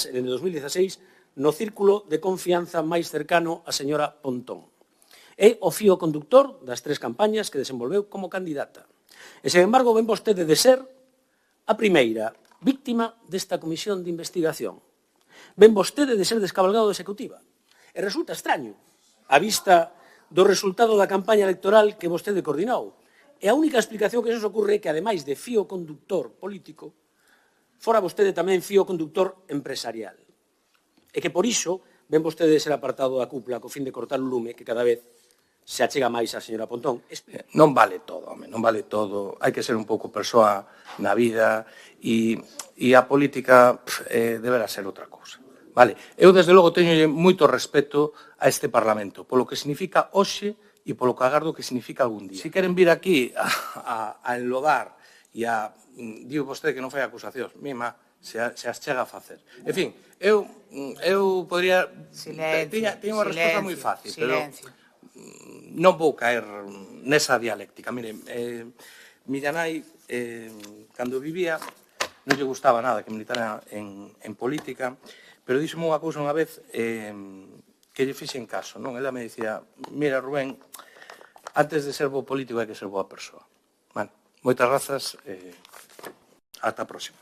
elas, en 2016, no círculo de confianza máis cercano a señora Pontón. É o fío conductor das 3 campañas que desenvolveu como candidata. E, sen embargo, ven vostede de ser a primeira víctima desta comisión de investigación. Ven vostede de ser descabalgado de executiva. E resulta extraño, a vista do resultado da campaña electoral que vostede coordinou. E a única explicación que se nos ocurre é que, ademais de fío conductor político, fora vostede tamén fío conductor empresarial. E que, por iso, ven vostede de ser apartado da cúpula co fin de cortar o lume que cada vez se achega máis a señora Pontón. Non vale todo, home, non vale todo. Hai que ser un pouco persoa na vida e a política deberá ser outra cousa. Vale, eu, desde logo, teño moito respeto a este Parlamento, polo que significa hoxe e polo que agardo que significa algún día. Se queren vir aquí a enlodar e a... Digo vostede que non fai acusacións, mima, se as chega a facer. En fin, eu podría... Teño unha resposta moi fácil, pero non vou caer nesa dialéctica. Mire, miña nai, cando vivía, non lle gustaba nada que militara en política, pero díxome unha cousa unha vez que lle fixen caso, non? Ela me dicía, mira, Rubén, antes de ser bo político hai que ser boa persoa. Bueno, moitas grazas, ata a próxima.